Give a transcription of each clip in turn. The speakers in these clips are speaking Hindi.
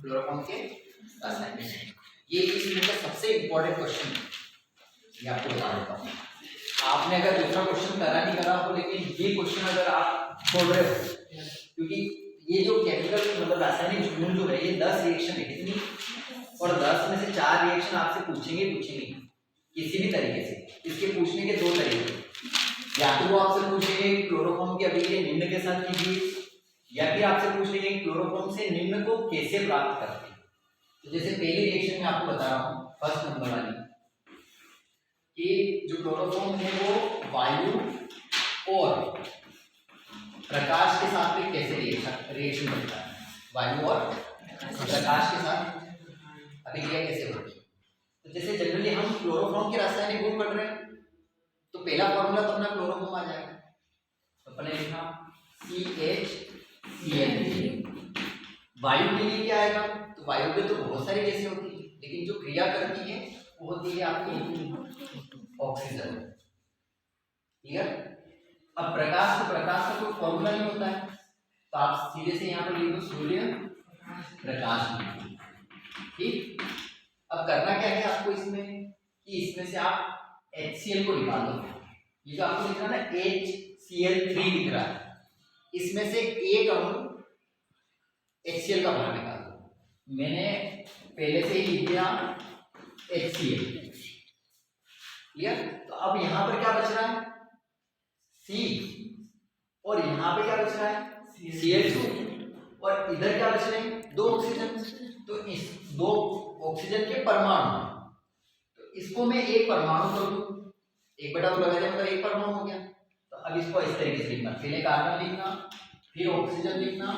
क्लोरोफॉर्म के रासायनिक। ये इस यूनिट का सबसे इंपॉर्टेंट क्वेश्चन है, ये आपको बता देता हूँ। आपने अगर दूसरा क्वेश्चन करा नहीं करा हो, लेकिन ये क्वेश्चन अगर आप छोड़ रहे हो, क्योंकि ये जो केमिकल मतलब रासायनिक गुण जो है ये 10 रिएक्शन है कितनी, और 10 में से 4 रिएक्शन आपसे पूछेंगे किसी भी तरीके से। इसके पूछने के दो तरीके, या तो वो आपसे पूछेंगे क्लोरोफॉर्म की अभिक्रिया निम्न के साथ कीजिए, या फिर आपसे पूछ लेंगे क्लोरोफॉर्म से निम्न को कैसे प्राप्त करते हैं। तो जैसे पहली रिएक्शन में आपको बता रहा हूँ, फर्स्ट नंबर वाली, कि जो क्लोरोफॉर्म है वो वायु और प्रकाश के साथ में कैसे रिएक्शन करता है, वायु और प्रकाश के साथ अभिक्रिया कैसे होती है। तो जैसे जनरली हम क्लोरोफॉर्म के रासायनिक गुण पढ़ रहे हैं, तो पहला फॉर्मूला तो अपना क्लोरोफॉर्म आ जाएगा, तो अपने लिखा CHCl। वायु के लिए क्या आएगा, तो वायु में तो बहुत सारी गैसें होती है, लेकिन जो क्रिया करती है वो होती है आपकी ऑक्सीजन। ठीक है। अब प्रकाश का कोई फॉर्मूला नहीं होता है, तो आप सीधे से यहाँ पर लिख दो सूर्य प्रकाश। ठीक। अब करना क्या है आपको इसमें, कि इसमें से आप HCl को निकाल दो। ये जो आपको दिख रहा है ना HCl3 दिख रहा है, इसमें से एक अणु HCl का बाहर निकाल दो। मैंने पहले से ही लिख दिया HCl। क्लियर। तो अब यहाँ पर क्या बच रहा है C, और यहाँ पे क्या बच रहा है Cl2, और इधर क्या बच रहे हैं 2 ऑक्सीजन। तो इस 2 ऑक्सीजन के परमाणु, तो इसको मैं एक परमाणु कर दूं, 1/2 लगा दिया, मतलब एक परमाणु हो गया। तो अब इसको इस तरीके से लिखना, पहले कार्बन लिखना, फिर ऑक्सीजन लिखना,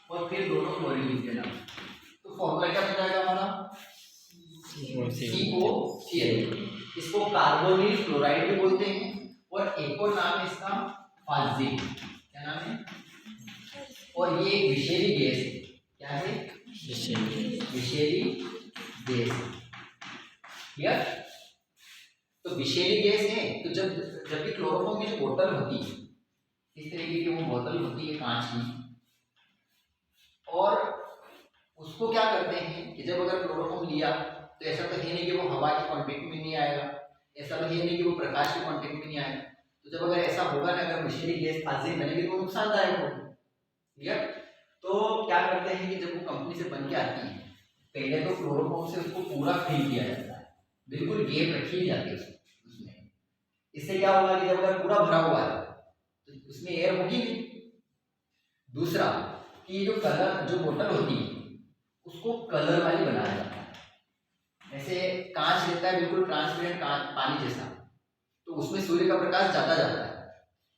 और फिर दोनों क्लोरीन लिख देना। तो फॉर्मूला क्या बन जाएगा हमारा COCl। इसको कार्बोनिल क्लोराइड भी बोलते हैं, और एक और नाम है इसका फाजिल। क्या नाम है, और ये एक विषैली गैस है। क्या है, विषैली गैस। क्लियर। तो विषैली गैस है, तो जब भी क्लोरोफॉर्म की जो बोतल होती है, इस तरीके की वो बोतल होती है कांच की, और उसको क्या करते हैं कि जब अगर क्लोरोफॉर्म लिया, तो ऐसा तो है नहीं कि वो हवा के कांटेक्ट में नहीं आएगा, ऐसा तो है नहीं कि वो प्रकाश के कांटेक्ट में नहीं आएगा। तो जब अगर ऐसा होगा ना, अगर विषैली गैस फाजिल बनेगी तो नुकसानदायक होगी। क्लियर। तो क्या करते हैं कि जब वो कंपनी से बन के आती है, पहले तो क्लोरोफॉर्म से उसको पूरा फिल किया जाता है, बिल्कुल गैप रखी जाती है उसमें। इससे क्या होगा कि जब अगर पूरा भरा हुआ है तो उसमें एयर होगी नहीं। दूसरा कि जो कलर, जो बोतल होती है उसको कलर वाली बनाया जाता है। ऐसे कांच रहता है बिल्कुल ट्रांसपेरेंट पानी जैसा, तो उसमें सूर्य का प्रकाश जाता जाता है।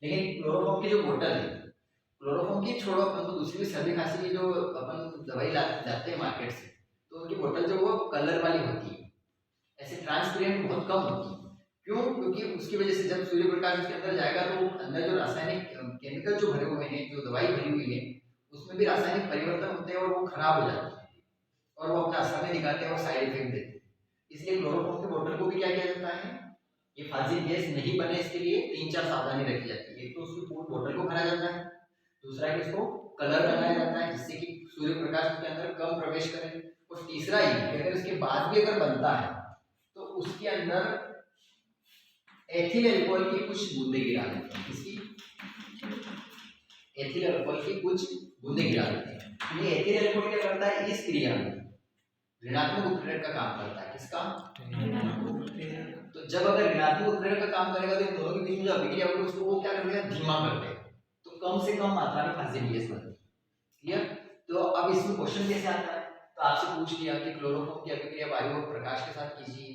लेकिन क्लोरोफॉर्म की जो बोतल है, क्लोरोफॉर्म की छोड़ो, अपन तो दूसरी भी सर्दी खांसी की जो अपन दवाई लाते हैं मार्केट से, तो उनकी बोतल जो वो कलर वाली होती है, ऐसे ट्रांसपेरेंट बहुत कम होती है। क्यों, क्योंकि उसकी वजह से जब सूर्य प्रकाश उसके अंदर जाएगा तो अंदर जो रासायनिक केमिकल जो भरे हुए हैं, जो दवाई भरी हुई है, उसमें भी रासायनिक परिवर्तन होते हैं और वो खराब हो जाती है, और वो अपना असर में दिखाते हैं और साइड इफेक्ट देते हैं। इसलिए क्लोरोफॉर्म की बोतल को भी क्या किया जाता है, ये फाजिल गैस नहीं बने इसके लिए 3-4 सावधानी रखी जाती है। एक तो उसकी पूरी बोतल को भरा जाता है, दूसरा कि इसको कलर लगाया जाता है जिससे कि सूर्य प्रकाश उसके अंदर कम प्रवेश करे, और तीसरा ये कि अगर इसके बाद भी अगर बनता है तो उसके अंदर एथिल अल्कोहल की कुछ बूंदे गिरा देते हैं। इसकी एथिल अल्कोहल की कुछ बूंदे गिरा देते हैं। ये एथिल अल्कोहल क्या करता है, इस क्रिया में ऋणात्मक उत्प्रेरक का काम करता है। किसका, तो जब अगर ऋणात्मक उत्प्रेरक का काम करेगा तो इन दोनों के बीच में जो अभिक्रिया होगी उसको वो क्या करते हैं, धीमा करते हैं, तो कम से कम मात्रा में फाजिल गैस बनती है। क्लियर। तो अब इसमें क्वेश्चन कैसे आता है, तो आपसे पूछ लिया कि क्लोरोफॉर्म की अभिक्रिया वायु और प्रकाश के साथ कीजिए,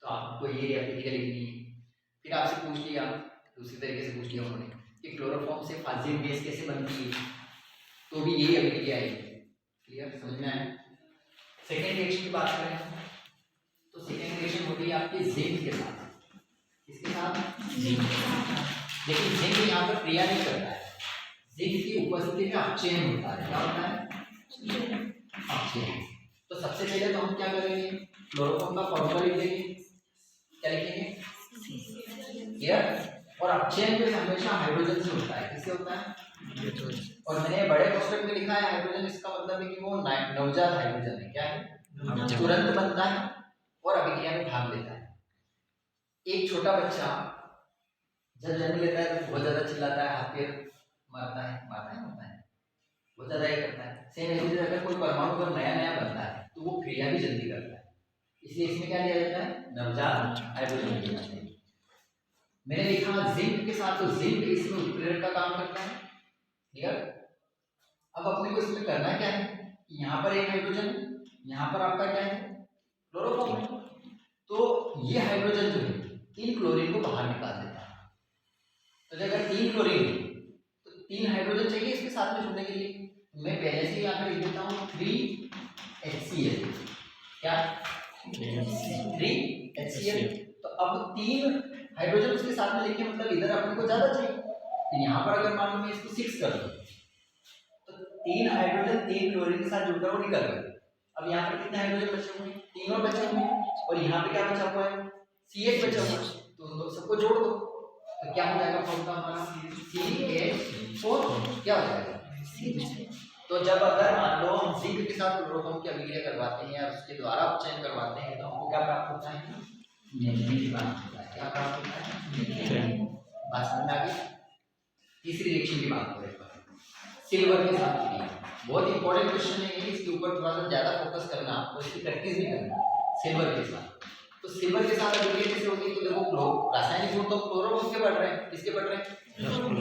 तो आपको ये अभिक्रिया लिखनी है। फिर आपसे पूछ लिया, दूसरी तरीके से पूछ लिया उन्होंने कि क्लोरोफॉर्म से फाजिल गैस कैसे बनती है, तो भी यही अभिक्रिया है। क्लियर, समझ में आया। सेकेंड रिएक्शन की बात करें तो सेकेंड रिएक्शन होती है आपकी जिंक के साथ। किसके साथ, जिंक। लेकिन जिंक यहाँ पर क्रिया नहीं करता है, जिंक की उपस्थिति में अपचयन होता है। क्या होता है, अपचयन। तो सबसे पहले तो हम क्या करेंगे, क्लोरोफॉर्म का फॉर्मूला लिख देंगे। क्या लिखेंगे, क्लियर। और अपचयन जो हमेशा हाइड्रोजन से होता है। किससे होता है, और मैंने बड़े कोष्टक में लिखा है हाइड्रोजन, इसका मतलब है कि वो नवजात हाइड्रोजन है। क्या है? तुरंत बनता है और अभिक्रिया में भाग लेता है। एक छोटा बच्चा जब जन्म लेता है तो बहुत ज्यादा चिल्लाता है, हाथ पैर मारता है, बहुत ज्यादा ये करता है। सेम ऐसे अगर कोई परमाणु पर नया नया बनता है तो वो क्रिया भी जल्दी करता है, इसलिए इसमें क्या लिया जाता है? नवजात हाइड्रोजन लिया जाता है। मैंने लिखा जिंक के साथ, तो जिंक इसमें उत्प्रेरक का काम करता है। क्लियर? अब अपने को इसमें करना क्या है? यहाँ पर एक हाइड्रोजन, यहाँ पर आपका क्या है? क्लोरोफॉर्म है। तो ये हाइड्रोजन जो है तीन क्लोरीन को बाहर निकाल देता है। तो अगर तीन क्लोरीन तो तीन हाइड्रोजन चाहिए इसके साथ में जुड़ने के लिए। मैं पहले से यहाँ पर लिख देता हूँ 3HCl। क्या? 3HCl। तो अब तीन हाइड्रोजन उसके साथ में लिखे, मतलब इधर अपने को ज्यादा चाहिए। तो यहाँ पर अगर मान लो मैं इसको 6 कर दूं तो तीन हाइड्रोजन तीन क्लोरीन के साथ जुड़कर वो निकल गए। अब यहाँ पर कितने हाइड्रोजन बचे हुए हैं? तीन और बचे हुए हैं। और यहाँ पे क्या बचा हुआ है? CH बचा हुआ है। तो उन सबको जोड़ दो तो क्या हो जाएगा? फॉर्मूला हमारा CH4 क्या हो जाएगा? तो जब अगर मान लो हम जिंक के साथ क्लोरोफॉर्म की अभिक्रिया करवाते हैं या उसके द्वारा अपचयन करवाते हैं तो हमको क्या प्राप्त होता है? मीथेन प्राप्त होता है। क्या प्राप्त होता है? मीथेन। बात समझ में आ गई? तीसरी रिएक्शन की बात करें सिल्वर के साथ की, बहुत इंपॉर्टेंट क्वेश्चन है ये, इसके ऊपर थोड़ा सा ज्यादा फोकस करना और इसकी प्रैक्टिस भी करना। सिल्वर के साथ, तो सिल्वर के साथ अभिक्रिया कैसे होगी? तो देखो रासायनिक गुण तो क्लोरोफॉर्म के बढ़ रहे हैं, किसके बढ़ रहे हैं?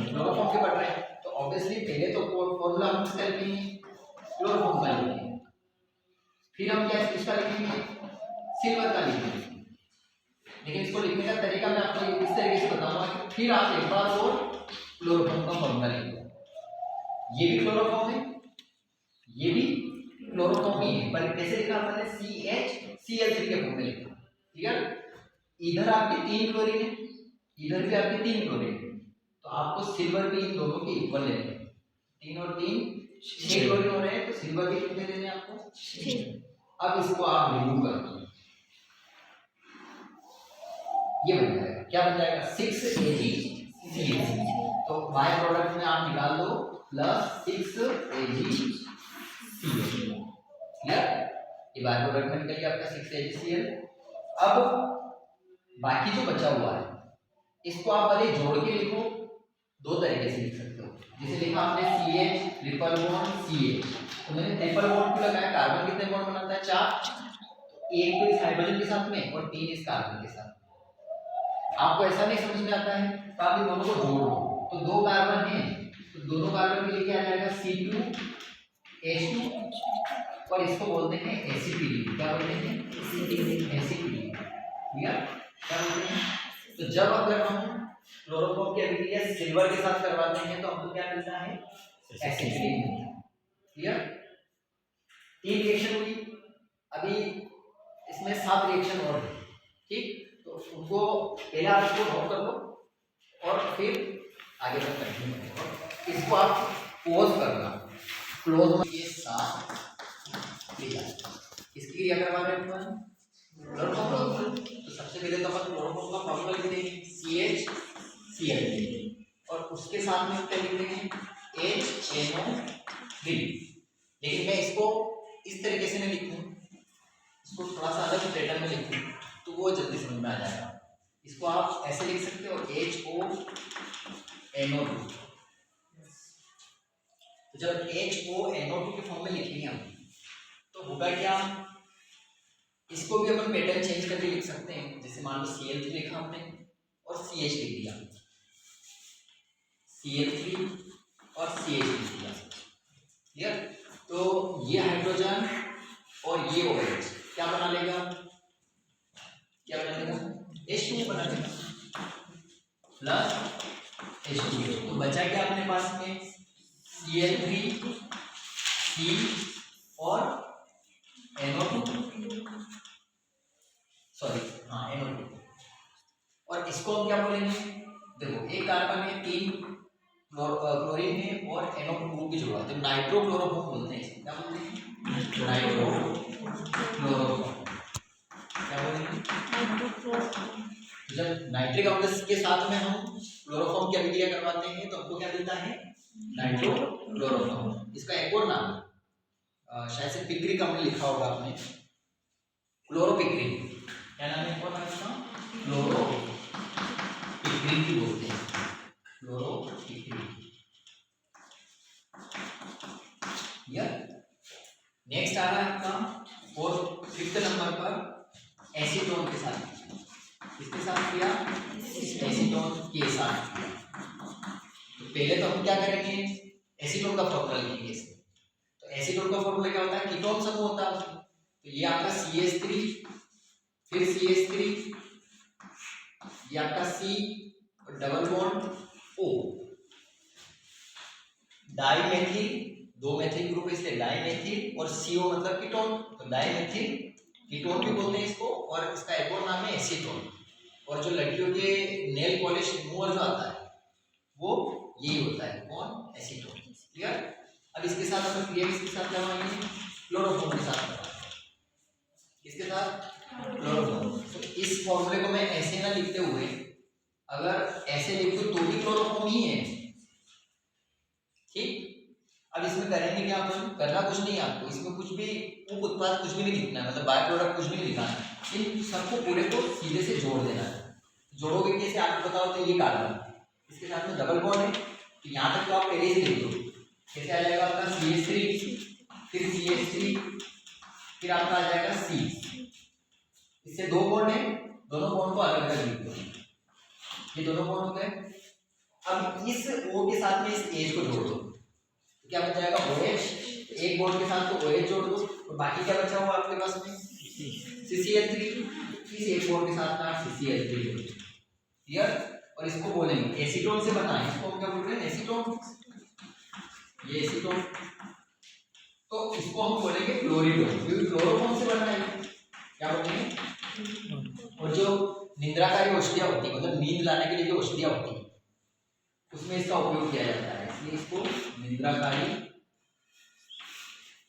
क्लोरोफॉर्म के बढ़ रहे हैं। तो ऑब्वियसली पहले तो फॉर्मूला हम किसका लिखेंगे? क्लोरोफॉर्म का लिखेंगे। फिर हम क्या इसका लिखेंगे? सिल्वर का लिखेंगे। लेकिन इसको लिखने का तरीका मैं आपको इस तरीके से बताऊंगा कि फिर आप एक बार और क्लोरोफॉर्म का फॉर्मूला लिख दो। ये भी क्लोरोफॉर्म है, ये भी क्लोरोफॉर्म ही है, पर कैसे लिखा मैंने? CHCl3 के फॉर्म में लिखा। क्लियर? इधर आपके तीन क्लोरीन है, इधर भी आपके तीन क्लोरीन है, तो आपको सिल्वर भी इन दोनों के इक्वल लेने हैं। 3 और 3 6 क्लोरीन हो रहे हैं, तो सिल्वर भी कितने देने हैं आपको? 6। अब इसको आप रिमूव कर दो, ये बन जाएगा। क्या बन जाएगा? 6AgCl। तो बाय प्रोडक्ट में आप निकाल दो प्लस 6AgCl। क्लियर? ये बाय प्रोडक्ट में निकल गया आपका 6AgCl। अब बाकी जो बचा हुआ है इसको आप भले जोड़ के लिखो, दो तरीके से लिख सकते हो। जैसे लिखा आपने CH ट्रिपल बॉन्ड CH, तो मैंने ट्रिपल बॉन्ड क्यों लगाया? कार्बन कितने बॉन्ड बनाता है? 4। एक तो इस हाइड्रोजन के साथ में और 3 इस कार्बन के साथ। आपको ऐसा नहीं समझ में आता है तो आप इन दोनों को जोड़ दो, तो दो कार्बन है तो दोनों कार्बन के लिए क्या आ जाएगा? C2H2 और इसको बोलते हैं एसिटिलीन। क्या बोलते हैं? एसिटिलीन। क्लियर? क्या बोलते हैं? तो जब अगर हम क्लोरोफॉर्म की अभिक्रिया सिल्वर के साथ करवाते हैं तो हमको क्या मिलता है? एसिटिलीन मिलता है। क्लियर? 3 रिएक्शन हुई, अभी इसमें 7 रिएक्शन और है। ठीक, तो उनको पहले आप इसको नोट कर लो और फिर आगे तक कंटिन्यू करेंगे। इसको आप पॉज करना, क्लोज में ये 7 लिया, इसकी क्रिया करवा रहे हैं क्लोरोफॉर्म। तो सबसे पहले तो अपन क्लोरोफॉर्म का फॉर्मूला लिख देंगे CHCl और उसके साथ में क्या लिख देंगे? HNO3। लेकिन मैं इसको इस तरीके से नहीं लिखूं, इसको थोड़ा सा अलग पैटर्न में लिखूं तो वो जल्दी समझ में आ जाएगा। इसको आप ऐसे लिख सकते हो HONO2। तो जब HONO2 के फॉर्म में लिखेंगे हम तो होगा क्या? इसको भी अपन पैटर्न चेंज करके लिख सकते हैं। जैसे मान लो Cl3 लिखा हमने और CH लिख दिया, Cl3 और CH लिख दिया। क्लियर? तो ये हाइड्रोजन और ये OH क्या बना लेगा? क्या बना लेगा? H2 बना लेगा प्लस H2। तो बचा क्या अपने पास में? Cl3 C और NO2, सॉरी हाँ NO2। और इसको हम क्या बोलेंगे? देखो एक कार्बन में 3 क्लोरीन है और NO2 ग्रुप भी जुड़ा है, तो नाइट्रोक्लोरोफॉर्म बोलते हैं इसे। क्या बोलते हैं? नाइट्रोक्लोरोफॉर्म। क्या बोलेंगे? नाइट्रोक्लोरोफॉर्म। जब नाइट्रिक अम्ल के साथ में हम क्लोरोफॉर्म की अभिक्रिया करवाते हैं तो हमको क्या मिलता है? नाइट्रोक्लोरोफॉर्म। इसका एक और नाम है, शायद से पिक्रिक हमने लिखा होगा आपने, क्लोरोपिक्रिन। क्या नाम है एक और नाम इसका? क्लोरोपिक्रिन भी बोलते हैं, क्लोरोपिक्रिन। नेक्स्ट आ रहा है आपका और 5th नंबर पर एसीटोन के साथ। किसके साथ किया? एसीटोन के साथ किया। तो पहले तो हम क्या करेंगे, एसीटोन का फॉर्मूला लिखेंगे इसमें। तो एसीटोन का फॉर्मूला क्या होता है? कीटोन समूह होता है उसमें। तो ये आपका CH3, फिर CH3, ये आपका C और double bond O, dimethyl, 2 methyl group इसलिए डाइमेथिल, और CO मतलब कीटोन, तो डाइमेथिल कीटोन भी बोलते हैं इसको। और इसका एक और नाम है एसीटोन। और जो लड़कियों के नेल पॉलिश रिमूवर जो आता है वो यही होता है, कौन? एसीटोन। क्लियर? अब इसके साथ हम क्रिया किसके साथ लगाएंगे? क्लोरोफॉर्म के साथ लगाएंगे। किसके साथ? क्लोरोफॉर्म। तो इस फॉर्मूले को मैं ऐसे ना लिखते हुए अगर ऐसे लिख दूं तो भी क्लोरोफॉर्म ही है, ठीक। अब इसमें करेंगे क्या अपन? करना कुछ नहीं है आपको, इसमें कुछ भी उप उत्पाद कुछ भी नहीं लिखना है, मतलब बाय प्रोडक्ट कुछ भी नहीं लिखना है। इन सबको पूरे को सीधे से जोड़ देना है। जोड़ोगे कैसे आपको बताओ? तो ये कार्बन इसके साथ में डबल बॉन्ड है, तो यहाँ तक तो आप पहले से लिख दो। कैसे आ जाएगा आपका? CH3, फिर CH3, फिर आपका आ जाएगा C। इससे 2 बॉन्ड है, दोनों बॉन्ड को अलग अलग लिख दो। ये दोनों बॉन्ड हो गए। अब इस O के साथ में इस H को जोड़ दो, तो क्या बच जाएगा? OH। एक बॉन्ड के साथ तो OH जोड़ दो, और बाकी क्या बचा हुआ आपके पास में? CCl3। इस एक बॉन्ड के साथ में CCl3 जोड़ दो। क्लियर? और इसको बोलेंगे एसीटोन से बना है, इसको हम क्या बोल रहे हैं? एसीटोन। ये एसीटोन, तो इसको हम बोलेंगे क्लोरीटोन, क्योंकि क्लोरोफॉर्म से बना है। क्या बोलेंगे? और जो निद्राकारी औषधियां होती है, मतलब नींद लाने के लिए जो औषधियां होती है, उसमें इसका उपयोग किया जाता है, इसलिए इसको निद्राकारी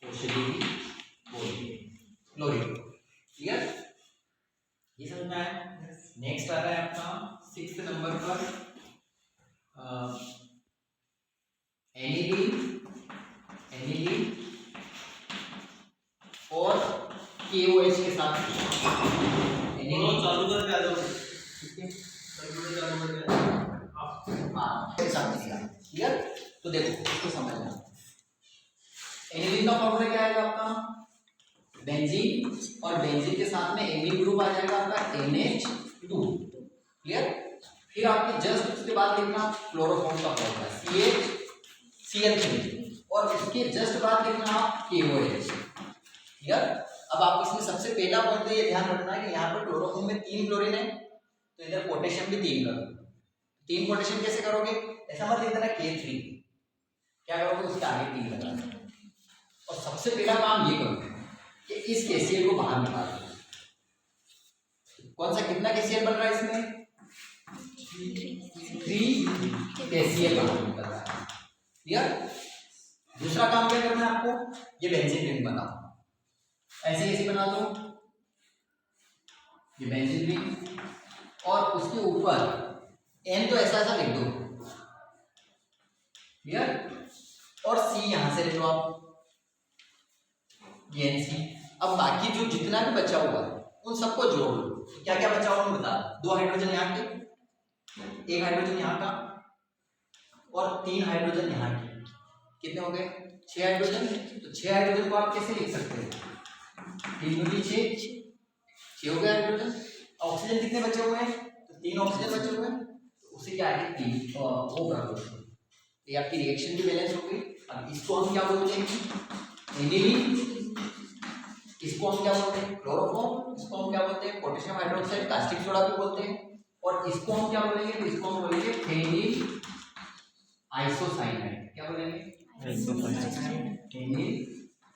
औषधि बोलते हैं, क्लोरीटोन। क्लियर? ये समझ में आया? नेक्स्ट आ रहा है आपका 6th नंबर पर एनिलीन और KOH के साथ। एनिलीन चालू करके आ जाओ, क्लियर? तो देखो इसको समझना। एनिलीन का फॉर्मूला क्या आएगा आपका? बेंजीन, और बेंजीन के साथ में एमिन ग्रुप आ जाएगा आपका NH2। क्लियर? फिर आपने जस्ट उसके बाद लिखना क्लोरोफॉर्म का फॉर्मूला CH3, और उसके जस्ट बाद लिखना आप KOH। क्लियर? अब आप इसमें सबसे पहला पॉइंट तो ये ध्यान रखना है कि यहाँ पर क्लोरोफॉर्म में 3 क्लोरीन है, तो इधर पोटेशियम भी 3 करो। 3 पोटेशियम कैसे करोगे? ऐसा मत लिख देना K3, क्या करोगे? उसके आगे 3 लगाना। और सबसे पहला काम ये करोगे कि इस KCl को बाहर निकाल दो। कौन सा, कितना KCl बन रहा है इसमें? 3 KCl बाहर निकल रहा है। क्लियर? दूसरा काम क्या करना है आपको? ये बेंजीन रिंग बनाओ, ऐसे ऐसे बना दो, ये बेंजीन रिंग, और उसके ऊपर N तो ऐसा ऐसा लिख दो। क्लियर? और C यहां से ले लो आप, ये NC। अब बाकी जो जितना भी बचा हुआ है उन सबको जोड़ लो। तो क्या क्या बचा हुआ बता? 2 हाइड्रोजन यहाँ के, 1 हाइड्रोजन यहाँ का, और 3 हाइड्रोजन यहाँ के। कितने हो गए? 6 हाइड्रोजन। तो 6 हाइड्रोजन को आप कैसे लिख सकते हैं? 3 × 6 हो गए हाइड्रोजन। ऑक्सीजन कितने बचे हुए हैं? तो 3 ऑक्सीजन बचे हुए हैं, तो उसी के आगे 3 O बराबर। ये आपकी रिएक्शन भी बैलेंस हो गई। अब इसको हम क्या बोलते हैं? एनिलीन। इसको हम क्या बोलते हैं? क्लोरोफॉर्म। इसको हम क्या बोलते हैं? पोटेशियम हाइड्रोक्साइड, कास्टिक सोडा भी बोलते हैं। और इसको हम क्या बोलेंगे? तो इसको हम बोलेंगे फेनिल आइसोसाइनाइड। क्या बोलेंगे? Phenyl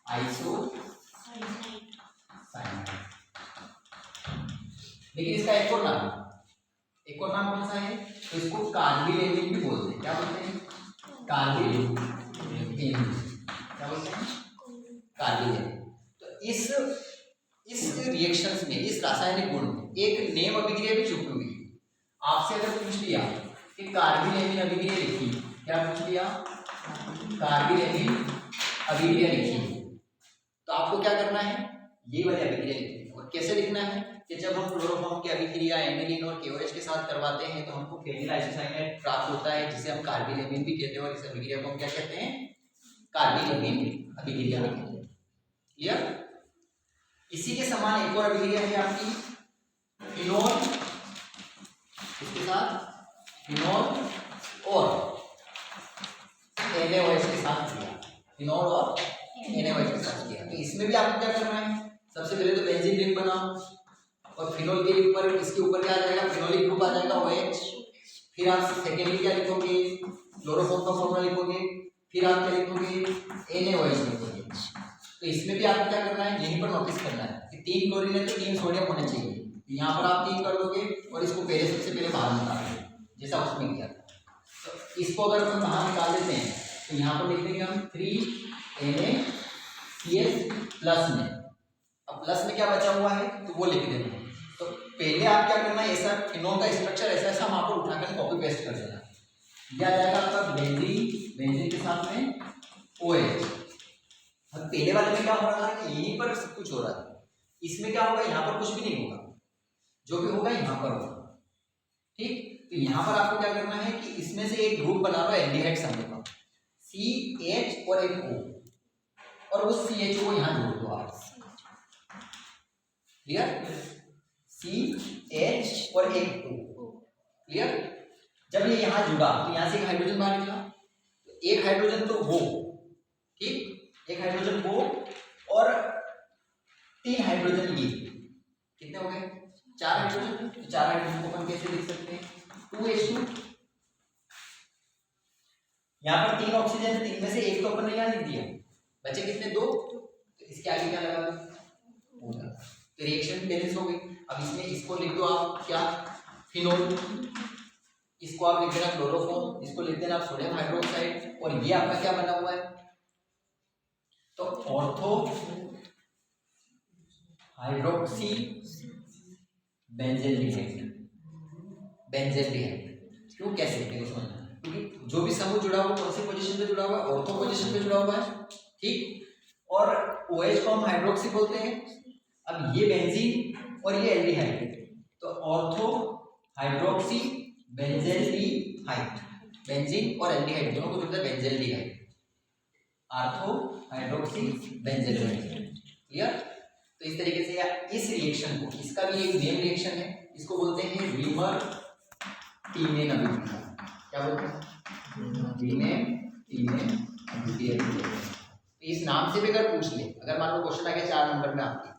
isocyanide. लेकिन इसका एक और नाम कौन सा है? तो इसको कार्बिलेमिन भी बोलते हैं। क्या बोलते हैं? कार्बिलेमिन। क्या बोलते हैं? कार्बिलेमिन। तो इस रिएक्शंस में, इस रासायनिक गुण में एक नेम अभिक्रिया भी छुपी हुई है। आपसे अगर पूछ लिया कि कार्बिलेमिन अभिक्रिया लिखी, क्या पूछ लिया? कार्बिलेमिन अभिक्रिया लिखी है, तो आपको क्या करना है, ये वाली अभिक्रिया लिखनी है। और कैसे लिखना है कि जब हम क्लोरोफॉर्म की अभिक्रिया एनिलीन और KOH के साथ करवाते हैं तो हमको फेनिल आइसोसाइनेट प्राप्त होता है, जिसे हम कार्बिलेमिन भी कहते हैं, और इस अभिक्रिया को हम क्या कहते हैं, कार्बिलेमिन अभिक्रिया कहते हैं। क्लियर? इसी के समान एक और अभिक्रिया है आपकी फिनोल, इसके साथ फिनोल और NaOH के साथ किया, फिनोल और NaOH के साथ किया। तो इसमें भी आपको क्या करना है, सबसे पहले तो बेंजीन रिंग बनाओ, और फिनोल के ऊपर, इसके ऊपर क्या आ जाएगा, फिनोलिक ग्रुप आ जाएगा OH। फिर आप सेकेंडली क्या लिखोगे, क्लोरोफॉर्म का फॉर्मूला लिखोगे, फिर आप क्या लिखोगे, NaOH लिखोगे। तो इसमें भी आपको क्या करना है, यहीं पर नोटिस करना है कि 3 क्लोरीन है तो 3 सोडियम होने चाहिए। यहाँ पर आप 3 कर दोगे और इसको पहले सबसे पहले बाहर निकाल दोगे, जैसा उसमें किया। तो इसको अगर हम बाहर निकाल देते हैं तो यहाँ पर लिख देंगे हम 3NaCH प्लस में। अब प्लस में क्या बचा हुआ है तो वो लिख देंगे। तो पहले आप क्या करना है, ऐसा फिनोल का स्ट्रक्चर ऐसा वहाँ पर उठाकर कॉपी पेस्ट कर देना। यह आ जाएगा आपका बेंजीन के साथ में OH। अब पहले वाले में क्या हो रहा है, यहीं पर सब कुछ हो रहा है, इसमें क्या होगा, यहाँ पर कुछ भी नहीं होगा, जो भी होगा यहाँ पर होगा। ठीक, तो यहाँ पर आपको क्या करना है कि इसमें से एक ग्रुप बना लो एल्डिहाइड समूह का, CH और एक O, और उस CH को यहाँ जोड़ दो आप। क्लियर? CH और एक O। क्लियर? जब ये यहाँ जुड़ा तो यहाँ से एक हाइड्रोजन बाहर निकला, तो एक हाइड्रोजन तो वो, ठीक, एक हाइड्रोजन वो और 3 हाइड्रोजन ये, कितने हो गए, 4 हाइड्रोजन। तो 4 हाइड्रोजन को अपन कैसे लिख सकते हैं, 2H2। यहाँ पर 3 ऑक्सीजन है, 3 में से एक तो अपन ने यहाँ लिख दिया, बचे कितने, 2। तो इसके आगे क्या लगा, तो रिएक्शन बैलेंस हो गई। अब इसमें इसको लिख दो आप क्या, फिनोल, इसको आप लिख देना क्लोरोफॉर्म, इसको लिख देना सोडियम हाइड्रोक्साइड, और ये आपका क्या बना हुआ है, तो ऑर्थो हाइड्रोक्सी बेंजेल्डिहाइड। क्यों, कैसे, क्योंकि जो भी समूह जुड़ा हुआ कौन सी पोजीशन पे जुड़ा हुआ है, ऑर्थो पोजीशन पे जुड़ा हुआ है। ठीक, और OH को हम हाइड्रोक्सी बोलते हैं। अब ये बेंजीन और ये एल्डिहाइड, तो ऑर्थो हाइड्रोक्सी बेंजेल्डिहाइड, बेंजीन और एल्डिहाइड दोनों को जोड़ता है benzaldehyde, ortho hydroxy benzaldehyde. Clear? तो इस तरीके से इस रिएक्शन को, इसका भी एक नेम रिएक्शन है, इसको बोलते हैं रीमर टीमेन अभिक्रिया। क्या बोलते हैं, रीमर अभिक्रिया। इस नाम से भी अगर पूछ ले, अगर मान लो क्वेश्चन आ गया 4 नंबर में आपके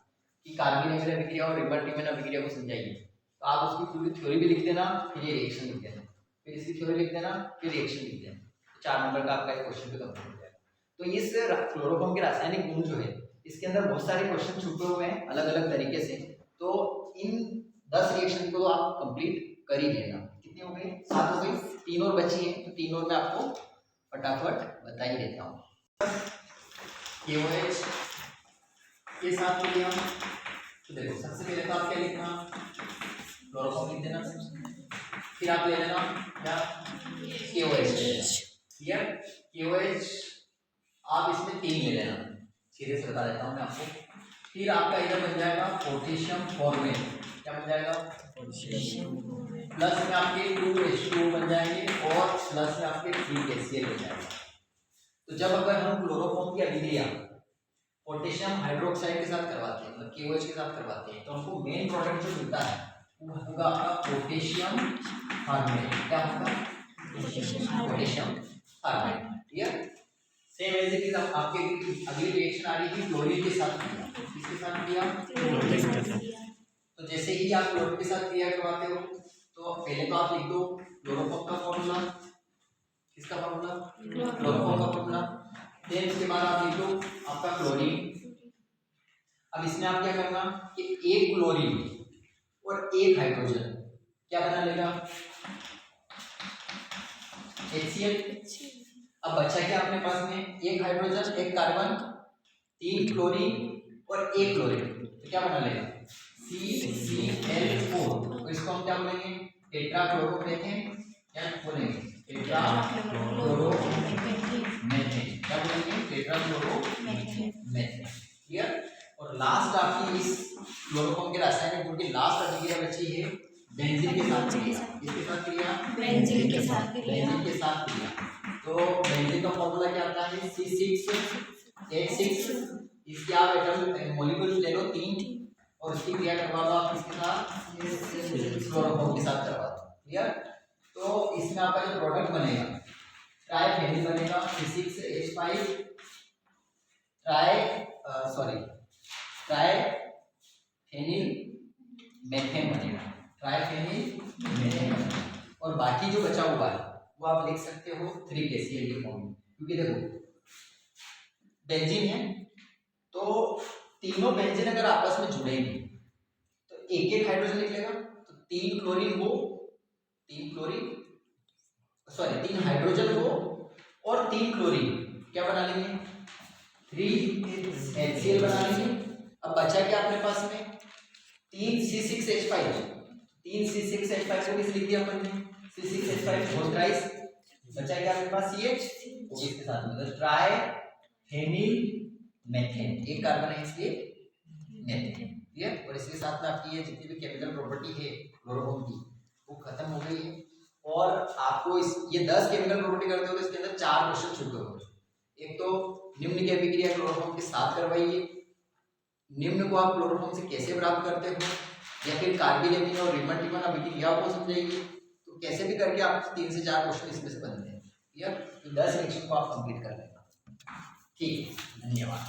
कि कार्बोनिल अभिक्रिया और रीमर टीमेन अभिक्रिया को समझाइए, तो आप उसकी पूरी थ्योरी भी लिख देना, फिर ये रिएक्शन लिख देना, फिर इसकी थ्योरी लिख देना, फिर रिएक्शन लिख देना। 4 नंबर का आपका क्वेश्चन पे कंप्लीट हो जाएगा। तो इस क्लोरोफॉर्म के रासायनिक गुण जो है, इसके अंदर बहुत सारे क्वेश्चन छुपे हुए हैं अलग अलग तरीके से। तो इन 10 रिएक्शन को आप कंप्लीट कर ही लेना। कितनी हो गई, 7 हो गई, 3 और बची है, तो 3 और मैं आपको फटाफट बता ही देता हूँ। KOH के साथ लिया, तो देखो सबसे पहले तो आप क्या लिखना, क्लोरोफॉर्म लिख देना, फिर आप ले लेना क्या, KOH। क्लियर? KOH आप इसमें 3 ले लेना, सीधे से बता देता हूँ मैं आपको। फिर आपका इधर बन जाएगा पोटेशियम फॉर्मेट, क्या बन जाएगा, प्लस में आपके 2H2 बन जाएंगे, और प्लस में आपके 3HCl बन जाएगा। तो जब अगर हम क्लोरोफॉर्म की अभिक्रिया पोटेशियम हाइड्रोक्साइड के साथ करवाते हैं, मतलब KOH के साथ करवाते हैं, तो हमको मेन प्रोडक्ट जो मिलता है वो होगा आपका पोटेशियम फॉर्मेट। क्या होगा, potassium formate. Clear? Same as it is आपके अगली रिएक्शन आ रही है क्लोरीन के साथ किया, किसके साथ किया, तो जैसे ही आप क्लोरीन के साथ क्रिया करवाते हो, तो पहले तो आप लिख दो क्लोरोफॉर्म का फॉर्मूला, किसका फॉर्मूला, क्लोरोफॉर्म का फॉर्मूला। फिर उसके बाद आप लिख दो आपका क्लोरीन। अब इसमें आप क्या करना कि एक क्लोरीन और एक हाइड्रोजन क्या बना लेगा, HCl। अब बचा क्या अपने पास में, एक हाइड्रोजन, एक कार्बन, 3 क्लोरीन और एक क्लोरीन, तो क्या बना लेगा, CCl4। तो इसको हम क्या बोलेंगे, टेट्राक्लोरोमीथेन, क्या बोलेंगे, टेट्राक्लोरोमेथेन, क्या बोलेंगे? टेट्राक्लोरोमेथेन। क्लियर? और लास्ट आपकी इस क्लोरोफॉर्म के रासायनिक गुण की लास्ट अभिक्रिया बची है बेंजीन के साथ क्रिया। किसके साथ क्रिया? बेंजीन के साथ क्रिया। तो बेंजीन का फॉर्मूला क्या आता है? C6H6। इसके आप एटम मॉलिक्यूल्स ले लो 3 और इसकी क्रिया करवा लो आप किसके साथ? क्लोरोफॉर्म के साथ करवा दो। क्लियर? तो इसमें आपका जो प्रोडक्ट बनेगा ट्राइफेनिल बनेगा C6H5 ट्राइफेनिल मेथेन बनेगा। और बाकी जो बचा हुआ है वो आप लिख सकते हो 3KCl के फॉर्म में, क्योंकि देखो बेंजीन है तो तीनों बेंजीन अगर आपस में जुड़ेंगे तो एक एक हाइड्रोजन निकलेगा। तो 3 हाइड्रोजन हो और 3 क्लोरीन क्या बना लेंगे? 3HCl बना लेंगे। अब बचा क्या अपने पास में? 3 C6H5 को किस लिख दिया अपन ने? C6H5 whole ट्राइस। बचा क्या अपने पास? CH, इसके साथ में ट्राइफेनिल मेथेन, एक कार्बन है इसलिए मेथेन। क्लियर? और इसके साथ में आपकी ये जितनी भी केमिकल प्रॉपर्टी है क्लोरोफॉर्म की वो खत्म हो गई है। और आपको ये 10 केमिकल प्रॉपर्टी करते हो तो इसके अंदर 4 क्वेश्चन छूटे हुए। एक तो निम्न की अभिक्रिया क्लोरोफॉर्म के साथ करवाइए, निम्न को आप क्लोरोफॉर्म से कैसे प्राप्त करते हो, या फिर कार्बिल और रिमन अभिक्रिया को समझाइए। तो कैसे भी करके आप 3 से 4 क्वेश्चन इसमें से बनते हैं। क्लियर? 10 रिएक्शन को आप कंप्लीट कर लेना। ठीक है, धन्यवाद।